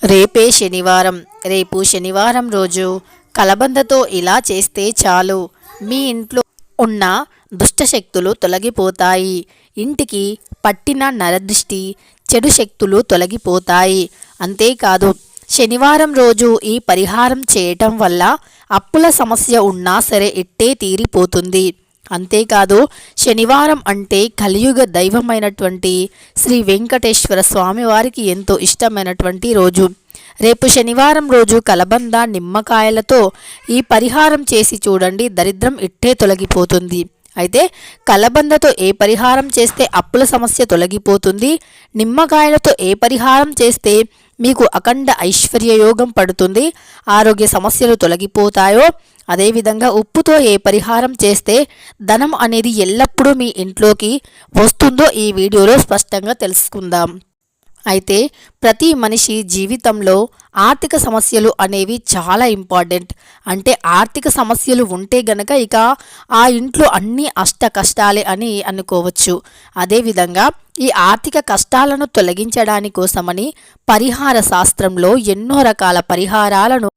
రేపే శనివారం. రేపు శనివారం రోజు కలబందతో ఇలా చేస్తే చాలు, మీ ఇంట్లో ఉన్న దుష్టశక్తులు తొలగిపోతాయి. ఇంటికి పట్టిన నరదృష్టి, చెడు శక్తులు తొలగిపోతాయి. అంతేకాదు, శనివారం రోజు ఈ పరిహారం చేయటం వల్ల అప్పుల సమస్య ఉన్నా సరే ఇట్టే తీరిపోతుంది. అంతేకాదు, శనివారం అంటే కలియుగ దైవమైనటువంటి శ్రీ వెంకటేశ్వర స్వామివారికి ఎంతో ఇష్టమైనటువంటి రోజు. రేపు శనివారం రోజు కలబంద నిమ్మకాయలతో ఈ పరిహారం చేసి చూడండి, దరిద్రం ఇట్టే తొలగిపోతుంది. అయితే కలబందతో ఏ పరిహారం చేస్తే అప్పుల సమస్య తొలగిపోతుంది, నిమ్మకాయలతో ఏ పరిహారం చేస్తే మీకు అఖండ ఐశ్వర్య యోగం పడుతుంది, ఆరోగ్య సమస్యలు తొలగిపోతాయో, అదేవిధంగా ఉప్పుతో ఏ పరిహారం చేస్తే ధనం అనేది ఎల్లప్పుడూ మీ ఇంట్లోకి వస్తుందో ఈ వీడియోలో స్పష్టంగా తెలుసుకుందాం. అయితే ప్రతి మనిషి జీవితంలో ఆర్థిక సమస్యలు అనేవి చాలా ఇంపార్టెంట్. అంటే ఆర్థిక సమస్యలు ఉంటే గనక ఇక ఆ ఇంట్లో అన్ని అష్ట కష్టాలే అని అనుకోవచ్చు. అదేవిధంగా ఈ ఆర్థిక కష్టాలను తొలగించడాని కోసమని పరిహార శాస్త్రంలో ఎన్నో రకాల పరిహారాలను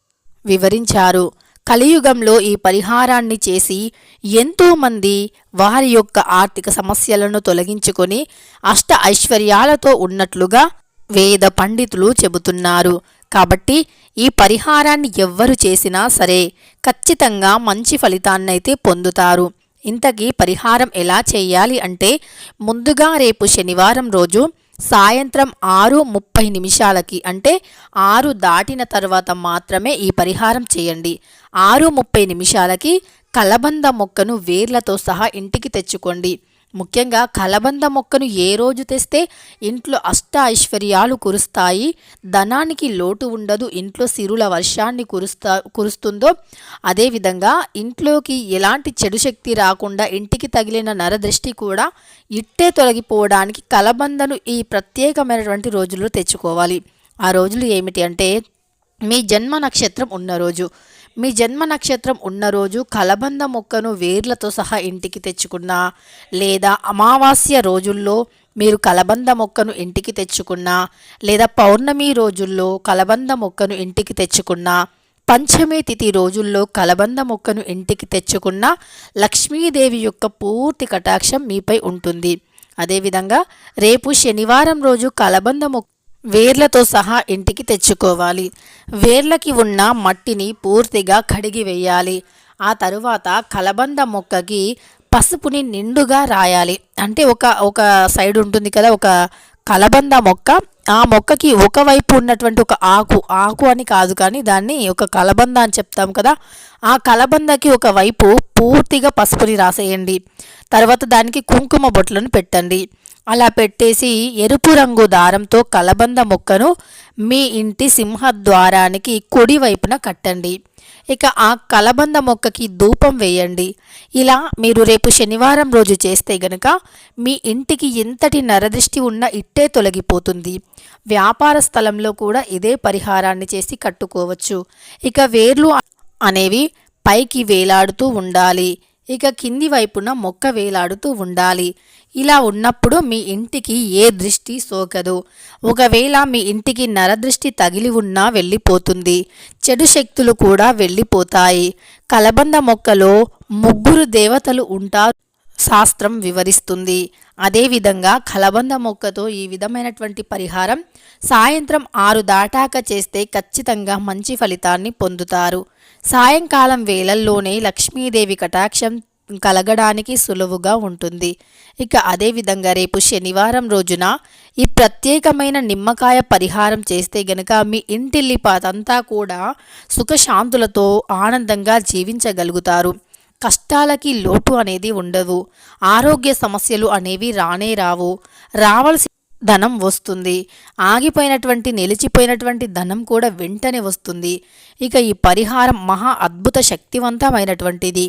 వివరించారు. కలియుగంలో ఈ పరిహారాన్ని చేసి ఎంతోమంది వారి యొక్క ఆర్థిక సమస్యలను తొలగించుకొని అష్ట ఐశ్వర్యాలతో ఉన్నట్లుగా వేద పండితులు చెబుతున్నారు. కాబట్టి ఈ పరిహారాన్ని ఎవ్వరు చేసినా సరే ఖచ్చితంగా మంచి ఫలితాన్నైతే పొందుతారు. ఇంతకీ పరిహారం ఎలా చేయాలి అంటే, ముందుగా రేపు శనివారం రోజు సాయంత్రం 6:30 అంటే 6 దాటిన తర్వాత మాత్రమే ఈ పరిహారం చేయండి. 6:30 కలబంద మొక్కను వేర్లతో సహా ఇంటికి తెచ్చుకోండి. ముఖ్యంగా కలబంద మొక్కను ఏ రోజు తెస్తే ఇంట్లో అష్ట ఐశ్వర్యాలు కురుస్తాయి, ధనానికి లోటు ఉండదు, ఇంట్లో సిరుల వర్షాన్ని కురుస్తుందో, అదేవిధంగా ఇంట్లోకి ఎలాంటి చెడు శక్తి రాకుండా ఇంటికి తగిలిన నరదృష్టి కూడా ఇట్టే తొలగిపోవడానికి కలబందను ఈ ప్రత్యేకమైనటువంటి రోజుల్లో తెచ్చుకోవాలి. ఆ రోజులు ఏమిటి అంటే, మీ జన్మ నక్షత్రం ఉన్న రోజు. మీ జన్మ నక్షత్రం ఉన్న రోజు కలబంద మొక్కను వేర్లతో సహా ఇంటికి తెచ్చుకున్నా, లేదా అమావాస్య రోజుల్లో మీరు కలబంద మొక్కను ఇంటికి తెచ్చుకున్నా, లేదా పౌర్ణమి రోజుల్లో కలబంద మొక్కను ఇంటికి తెచ్చుకున్నా, పంచమి తిథి రోజుల్లో కలబంద మొక్కను ఇంటికి తెచ్చుకున్న లక్ష్మీదేవి యొక్క పూర్తి కటాక్షం మీపై ఉంటుంది. అదేవిధంగా రేపు శనివారం రోజు కలబంద మొక్క వేర్లతో సహా ఇంటికి తెచ్చుకోవాలి. వేర్లకి ఉన్న మట్టిని పూర్తిగా కడిగి వేయాలి. ఆ తరువాత కలబంద మొక్కకి పసుపుని నిండుగా రాయాలి. అంటే ఒక సైడ్ ఉంటుంది కదా ఒక కలబంద మొక్క, ఆ మొక్కకి ఒకవైపు ఉన్నటువంటి ఒక ఆకు అని కాదు కానీ దాన్ని ఒక కలబంద అని చెప్తాం కదా, ఆ కలబందకి ఒకవైపు పూర్తిగా పసుపుని రాసేయండి. తర్వాత దానికి కుంకుమ బొట్లను పెట్టండి. అలా పెట్టేసి ఎరుపు రంగు దారంతో కలబంద మొక్కను మీ ఇంటి సింహద్వారానికి కుడి వైపున కట్టండి. ఇక ఆ కలబంద మొక్కకి ధూపం వేయండి. ఇలా మీరు రేపు శనివారం రోజు చేస్తే గనక మీ ఇంటికి ఎంతటి నరదృష్టి ఉన్నా ఇట్టే తొలగిపోతుంది. వ్యాపార స్థలంలో కూడా ఇదే పరిహారాన్ని చేసి కట్టుకోవచ్చు. ఇక వేర్లు అనేవి పైకి వేలాడుతూ ఉండాలి, ఇక కింది వైపున మొక్క వేలాడుతూ ఉండాలి. ఇలా ఉన్నప్పుడు మీ ఇంటికి ఏ దృష్టి సోకదు. ఒకవేళ మీ ఇంటికి నరదృష్టి తగిలి ఉన్నా వెళ్ళిపోతుంది, చెడు శక్తులు కూడా వెళ్ళిపోతాయి. కలబంద మొక్కలో 3 దేవతలు ఉంటారు శాస్త్రం వివరిస్తుంది. అదేవిధంగా కలబంద మొక్కతో ఈ విధమైనటువంటి పరిహారం సాయంత్రం 6 దాటాక చేస్తే ఖచ్చితంగా మంచి ఫలితాన్ని పొందుతారు. సాయంకాలం వేళల్లోనే లక్ష్మీదేవి కటాక్షం కలగడానికి సులువుగా ఉంటుంది. ఇక అదేవిధంగా రేపు శనివారం రోజున ఈ ప్రత్యేకమైన నిమ్మకాయ పరిహారం చేస్తే గనక మీ ఇంటిల్లిపాదంతా కూడా సుఖశాంతులతో ఆనందంగా జీవించగలుగుతారు. కష్టాలకి లోటు అనేది ఉండదు, ఆరోగ్య సమస్యలు అనేవి రానే రావు, రావాల్సి ధనం వస్తుంది, ఆగిపోయినటువంటి నిలిచిపోయినటువంటి ధనం కూడా వెంటనే వస్తుంది. ఇక ఈ పరిహారం మహా అద్భుత శక్తివంతమైనటువంటిది.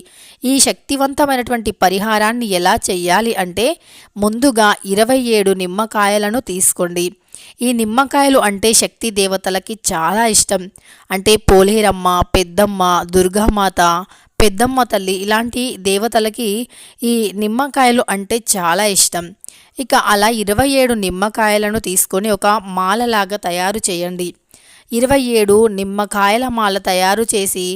ఈ శక్తివంతమైనటువంటి పరిహారాన్ని ఎలా చెయ్యాలి అంటే, ముందుగా 27 నిమ్మకాయలను తీసుకోండి. ఈ నిమ్మకాయలు అంటే శక్తి దేవతలకి చాలా ఇష్టం. అంటే పోలేరమ్మ, పెద్దమ్మ, దుర్గామాత, పెద్దమ్మ తల్లి ఇలాంటి దేవతలకి ఈ నిమ్మకాయలు అంటే చాలా ఇష్టం. ఇక అలా 27 నిమ్మకాయలను తీసుకొని ఒక మాలలాగా తయారు చేయండి. 27 నిమ్మకాయల మాల తయారు చేసి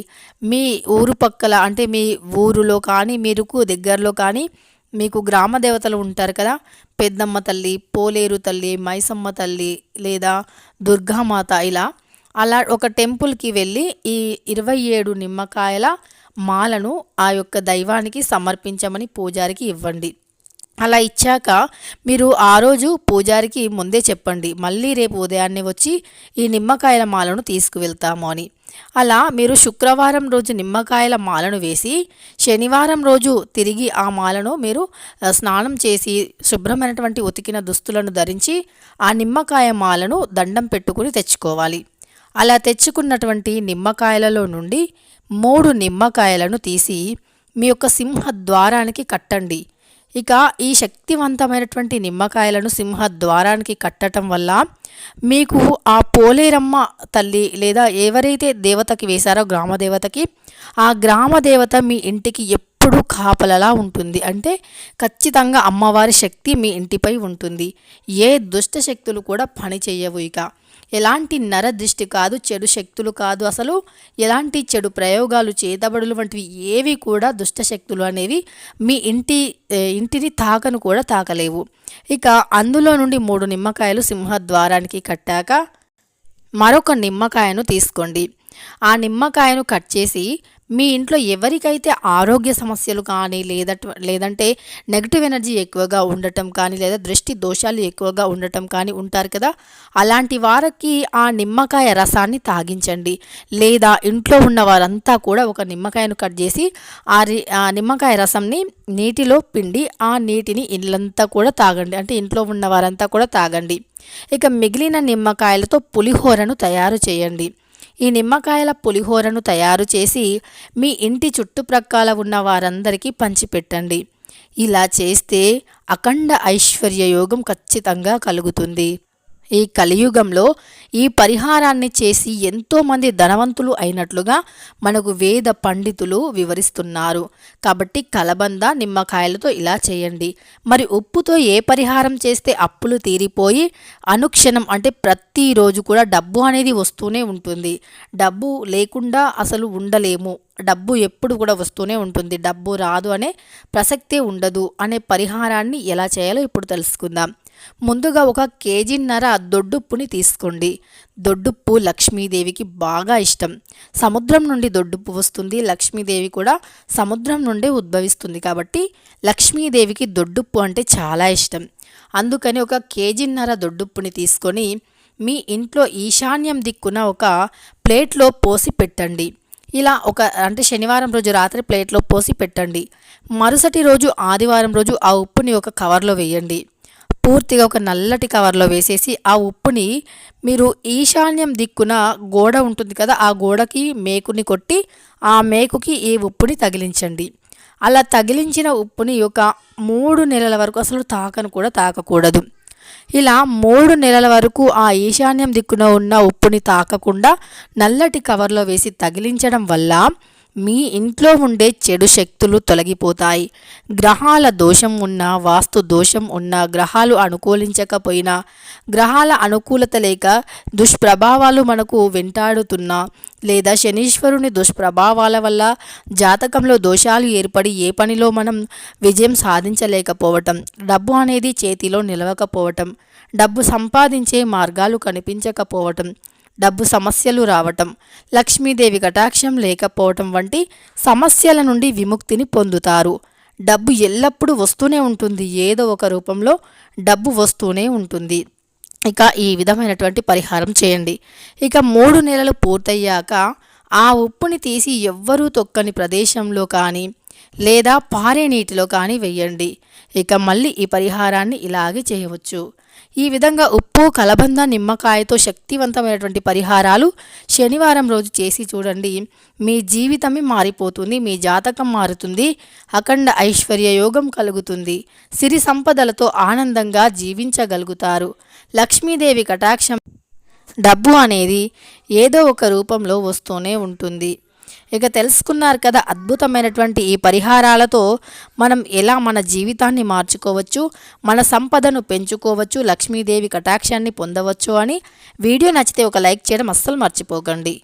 మీ ఊరు పక్కల అంటే మీ ఊరులో కానీ మీకు దగ్గరలో కానీ మీకు గ్రామ దేవతలు ఉంటారు కదా, పెద్దమ్మ తల్లి, పోలేరు తల్లి, మైసమ్మ తల్లి లేదా దుర్గామాత, అలా ఒక టెంపుల్కి వెళ్ళి ఈ 27 నిమ్మకాయల మాలను ఆ యొక్క దైవానికి సమర్పించమని పూజారికి ఇవ్వండి. అలా ఇచ్చాక మీరు ఆ రోజు పూజారికి ముందే చెప్పండి, మళ్ళీ రేపు ఉదయాన్నే వచ్చి ఈ నిమ్మకాయల మాలను తీసుకువెళ్తాము అని. అలా మీరు శుక్రవారం రోజు నిమ్మకాయల మాలను వేసి శనివారం రోజు తిరిగి ఆ మాలను మీరు స్నానం చేసి శుభ్రమైనటువంటి ఉతికిన దుస్తులను ధరించి ఆ నిమ్మకాయ మాలను దండం పెట్టుకుని తెచ్చుకోవాలి. అలా తెచ్చుకున్నటువంటి నిమ్మకాయలలో నుండి 3 నిమ్మకాయలను తీసి మీ యొక్క సింహద్వారానికి కట్టండి. ఇక ఈ శక్తివంతమైనటువంటి నిమ్మకాయలను సింహద్వారానికి కట్టడం వల్ల మీకు ఆ పోలేరమ్మ తల్లి లేదా ఎవరైతే దేవతకి వేశారో గ్రామదేవతకి, ఆ గ్రామదేవత మీ ఇంటికి ఎప్పుడూ కాపలలా ఉంటుంది. అంటే ఖచ్చితంగా అమ్మవారి శక్తి మీ ఇంటిపై ఉంటుంది. ఏ దుష్ట శక్తులు కూడా పని చేయవు. ఇక ఎలాంటి నరదృష్టి కాదు, చెడు శక్తులు కాదు, అసలు ఎలాంటి చెడు ప్రయోగాలు, చేతబడులు వంటివి ఏవి కూడా దుష్టశక్తులు అనేవి మీ ఇంటిని తాకను కూడా తాకలేవు. ఇక అందులో నుండి 3 నిమ్మకాయలు సింహద్వారానికి కట్టాక మరొక నిమ్మకాయను తీసుకోండి. ఆ నిమ్మకాయను కట్ చేసి మీ ఇంట్లో ఎవరికైతే ఆరోగ్య సమస్యలు కానీ లేదంటే నెగిటివ్ ఎనర్జీ ఎక్కువగా ఉండటం కానీ లేదా దృష్టి దోషాలు ఎక్కువగా ఉండటం కానీ ఉంటారు కదా, అలాంటి వారికి ఆ నిమ్మకాయ రసాన్ని తాగించండి. లేదా ఇంట్లో ఉన్న వారంతా కూడా ఒక నిమ్మకాయను కట్ చేసి ఆ నిమ్మకాయ రసంని నీటిలో పిండి ఆ నీటిని ఇల్లంతా కూడా తాగండి. అంటే ఇంట్లో ఉన్న వారంతా కూడా తాగండి. ఇక మిగిలిన నిమ్మకాయలతో పులిహోరను తయారు చేయండి. ఈ నిమ్మకాయల పులిహోరను తయారు చేసి మీ ఇంటి చుట్టుప్రక్కల ఉన్న వారందరికీ పంచిపెట్టండి. ఇలా చేస్తే అఖండ ఐశ్వర్య యోగం ఖచ్చితంగా కలుగుతుంది. ఈ కలియుగంలో ఈ పరిహారాన్ని చేసి ఎంతోమంది ధనవంతులు అయినట్లుగా మనకు వేద పండితులు వివరిస్తున్నారు. కాబట్టి కలబంద నిమ్మకాయలతో ఇలా చేయండి. మరి ఉప్పుతో ఏ పరిహారం చేస్తే అప్పులు తీరిపోయి అనుక్షణం అంటే ప్రతిరోజు కూడా డబ్బు అనేది వస్తూనే ఉంటుంది. డబ్బు లేకుండా అసలు ఉండలేము, డబ్బు ఎప్పుడు కూడా వస్తూనే ఉంటుంది, డబ్బు రాదు అనే ప్రసక్తే ఉండదు అనే పరిహారాన్ని ఎలా చేయాలో ఇప్పుడు తెలుసుకుందాం. ముందుగా 1.5 కేజీ దొడ్డుప్పుని తీసుకోండి. దొడ్డుప్పు లక్ష్మీదేవికి బాగా ఇష్టం. సముద్రం నుండి దొడ్డుప్పు వస్తుంది, లక్ష్మీదేవి కూడా సముద్రం నుండే ఉద్భవిస్తుంది. కాబట్టి లక్ష్మీదేవికి దొడ్డుప్పు అంటే చాలా ఇష్టం. అందుకని 1.5 కేజీ దొడ్డుప్పుని తీసుకొని మీ ఇంట్లో ఈశాన్యం దిక్కున ఒక ప్లేట్లో పోసి పెట్టండి. ఇలా అంటే శనివారం రోజు రాత్రి ప్లేట్లో పోసి పెట్టండి. మరుసటి రోజు ఆదివారం రోజు ఆ ఉప్పుని ఒక కవర్లో వేయండి. పూర్తిగా ఒక నల్లటి కవర్లో వేసేసి ఆ ఉప్పుని మీరు ఈశాన్యం దిక్కున గోడ ఉంటుంది కదా, ఆ గోడకి మేకుని కొట్టి ఆ మేకుకి ఈ ఉప్పుని తగిలించండి. అలా తగిలించిన ఉప్పుని ఒక 3 నెలల వరకు అసలు తాకను కూడా తాకకూడదు. ఇలా 3 నెలల వరకు ఆ ఈశాన్యం దిక్కున ఉన్న ఉప్పుని తాకకుండా నల్లటి కవర్లో వేసి తగిలించడం వల్ల మీ ఇంట్లో ఉండే చెడు శక్తులు తొలగిపోతాయి. గ్రహాల దోషం ఉన్నా, వాస్తు దోషం ఉన్నా, గ్రహాలు అనుకూలించకపోయినా, గ్రహాల అనుకూలత లేక దుష్ప్రభావాలు మనకు వెంటాడుతున్నా, లేదా శనీశ్వరుని దుష్ప్రభావాల వల్ల జాతకంలో దోషాలు ఏర్పడి ఏ పనిలో మనం విజయం సాధించలేకపోవటం, డబ్బు అనేది చేతిలో నిలవకపోవటం, డబ్బు సంపాదించే మార్గాలు కనిపించకపోవటం, డబ్బు సమస్యలు రావటం, లక్ష్మీదేవి కటాక్షం లేకపోవటం వంటి సమస్యల నుండి విముక్తిని పొందుతారు. డబ్బు ఎల్లప్పుడూ వస్తూనే ఉంటుంది, ఏదో ఒక రూపంలో డబ్బు వస్తూనే ఉంటుంది. ఇక ఈ విధమైనటువంటి పరిహారం చేయండి. ఇక 3 నెలలు పూర్తయ్యాక ఆ ఉప్పుని తీసి ఎవ్వరూ తొక్కని ప్రదేశంలో కానీ లేదా పారే నీటిలో కానీ వెయ్యండి. ఇక మళ్ళీ ఈ పరిహారాన్ని ఇలాగే చేయవచ్చు. ఈ విధంగా ఉప్పు, కలబంద, నిమ్మకాయతో శక్తివంతమైనటువంటి పరిహారాలు శనివారం రోజు చేసి చూడండి. మీ జీవితమే మారిపోతుంది, మీ జాతకం మారుతుంది, అఖండ ఐశ్వర్య యోగం కలుగుతుంది, సిరి సంపదలతో ఆనందంగా జీవించగలుగుతారు. లక్ష్మీదేవి కటాక్షం, డబ్బు అనేది ఏదో ఒక రూపంలో వస్తూనే ఉంటుంది. ఇక తెలుసుకున్నారు కదా, అద్భుతమైనటువంటి ఈ పరిహారాలతో మనం ఎలా మన జీవితాన్ని మార్చుకోవచ్చు, మన సంపదను పెంచుకోవచ్చు, లక్ష్మీదేవి కటాక్షాన్ని పొందవచ్చు అని. వీడియో నచ్చితే ఒక లైక్ చేయడం అస్సలు మర్చిపోకండి.